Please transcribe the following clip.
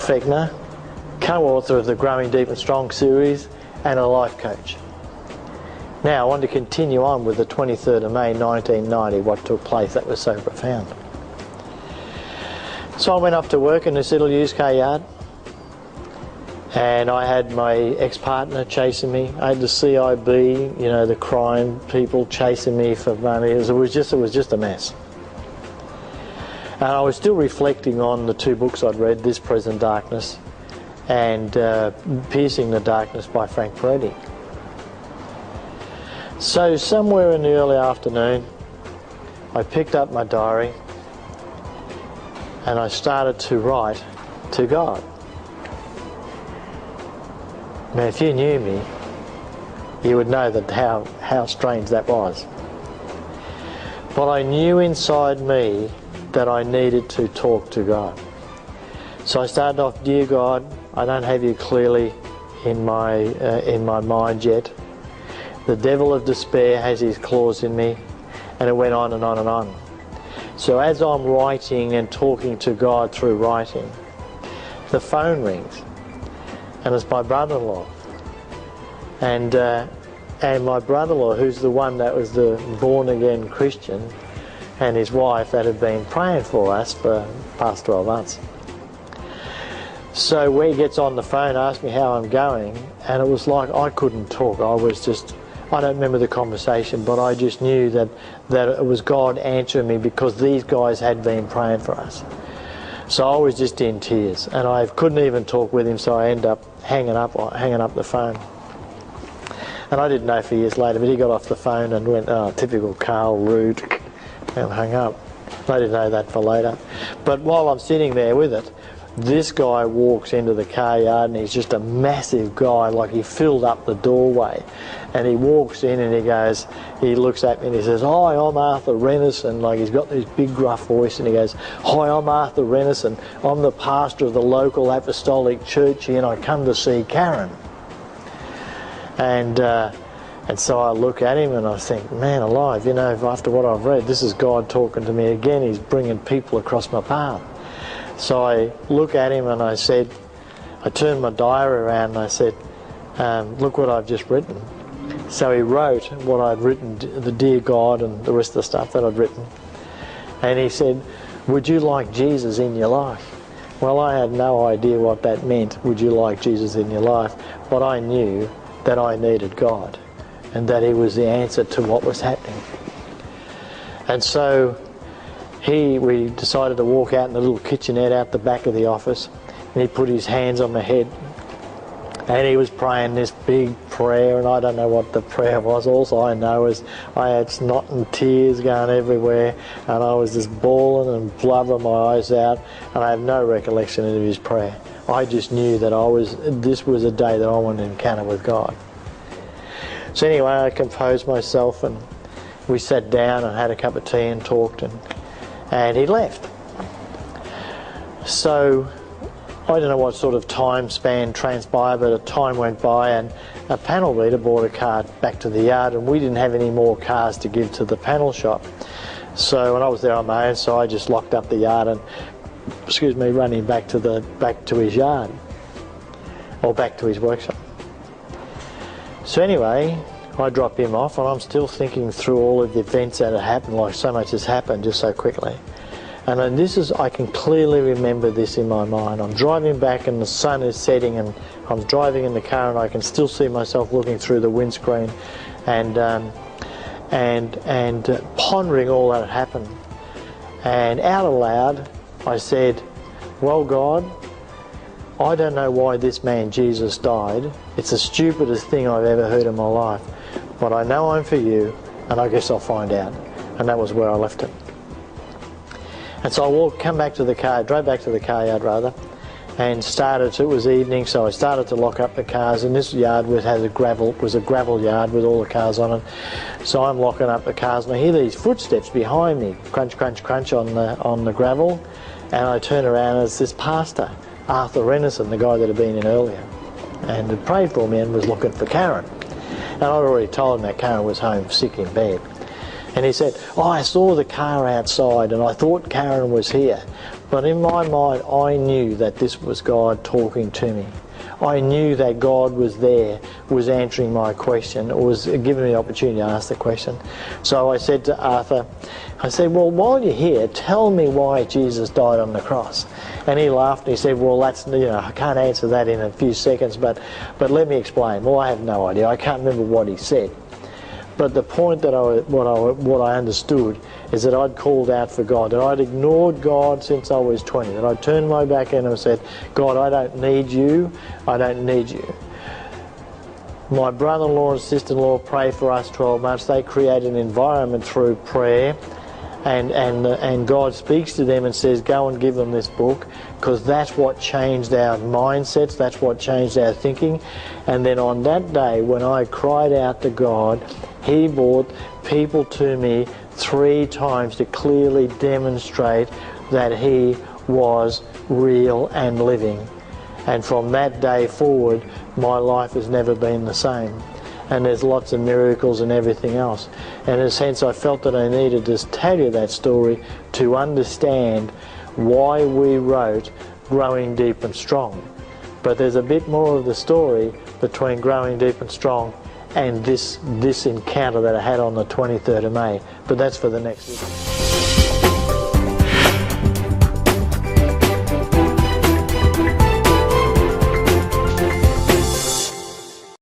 Fechner, co-author of the Growing Deep and Strong series, and a life coach. Now I want to continue on with the 23rd of May 1990, what took place that was so profound. So I went off to work in this little used car yard, and I had my ex-partner chasing me. I had the CIB, you know, the crime people chasing me for money. It was just a mess. And I was still reflecting on the two books I'd read, This Present Darkness and Piercing the Darkness by Frank Peretti. So somewhere in the early afternoon, I picked up my diary and I started to write to God. Now, if you knew me, you would know that how strange that was. But I knew inside me that I needed to talk to God. So I started off, Dear God, I don't have you clearly in my mind yet. The devil of despair has his claws in me, and it went on and on and on. So as I'm writing and talking to God through writing, the phone rings, and it's my brother-in-law. And my brother-in-law, who's the one that was the born-again Christian, and his wife that had been praying for us for the past 12 months. So when he gets on the phone, asks me how I'm going, and it was like I couldn't talk. I don't remember the conversation, but I just knew that it was God answering me because these guys had been praying for us. So I was just in tears, and I couldn't even talk with him, so I ended up hanging up the phone. And I didn't know for years later, but he got off the phone and went, oh, typical Carl, rude, and hung up. I didn't know that for later. But while I'm sitting there with it, this guy walks into the car yard, and he's just a massive guy, like he filled up the doorway. And he walks in and he looks at me and he says, hi, I'm Arthur Rennis, and like he's got this big gruff voice, and he goes, hi, I'm Arthur Rennis, and I'm the pastor of the local apostolic church here, and I come to see Karen. And so I look at him and I think, man alive, you know, after what I've read, this is God talking to me again. He's bringing people across my path. So I look at him and I turned my diary around and I said, look what I've just written. So he wrote what I'd written, the Dear God and the rest of the stuff that I'd written. And he said, would you like Jesus in your life? Well, I had no idea what that meant, would you like Jesus in your life? But I knew that I needed God and that he was the answer to what was happening. And so we decided to walk out in the little kitchenette out the back of the office, and he put his hands on my head and he was praying this big prayer, and I don't know what the prayer was. All I know is I had snot and tears going everywhere, and I was just bawling and blubbering my eyes out, and I have no recollection of his prayer. I just knew that this was a day that I wanted to encounter with God. So anyway, I composed myself and we sat down and had a cup of tea and talked, and he left. So I don't know what sort of time span transpired, but a time went by and a panel beater brought a car back to the yard, and we didn't have any more cars to give to the panel shop. So when I was there on my own, so I just locked up the yard and, running back to his yard, or back to his workshop. So anyway, I drop him off, and I'm still thinking through all of the events that had happened, like so much has happened just so quickly. And then I can clearly remember this in my mind. I'm driving back and the sun is setting, and I'm driving in the car, and I can still see myself looking through the windscreen and pondering all that had happened. And out aloud, I said, well, God, I don't know why this man Jesus died. It's the stupidest thing I've ever heard in my life. But I know I'm for you, and I guess I'll find out. And that was where I left it. And so I drove back to the car yard rather, and it was evening, so I started to lock up the cars, and this yard was a gravel yard with all the cars on it. So I'm locking up the cars, and I hear these footsteps behind me, crunch, crunch, crunch on the gravel, and I turn around, and it's this pastor, Arthur Renison, the guy that had been in earlier, and had prayed for me and was looking for Karen. And I'd already told him that Karen was home sick in bed. And he said, I saw the car outside and I thought Karen was here, But in my mind, I knew that this was God talking to me. I knew that God was there, was answering my question, or was giving me the opportunity to ask the question. So I said to Arthur, I said, well, while you're here, tell me why Jesus died on the cross. And he laughed and he said, well, that's, I can't answer that in a few seconds, but let me explain. Well, I have no idea. I can't remember what he said. But the point that what I understood is that I'd called out for God, that I'd ignored God since I was 20, that I'd turned my back and I said, God, I don't need you, I don't need you. My brother-in-law and sister-in-law prayed for us 12 months. They created an environment through prayer, and God speaks to them and says, go and give them this book, because that's what changed our mindsets, that's what changed our thinking. And then on that day, when I cried out to God, he brought people to me 3 times to clearly demonstrate that he was real and living. And from that day forward, my life has never been the same. And there's lots of miracles and everything else. And in a sense, I felt that I needed to tell you that story to understand why we wrote Growing Deep and Strong. But there's a bit more of the story between Growing Deep and Strong and this encounter that I had on the 23rd of May. But that's for the next video.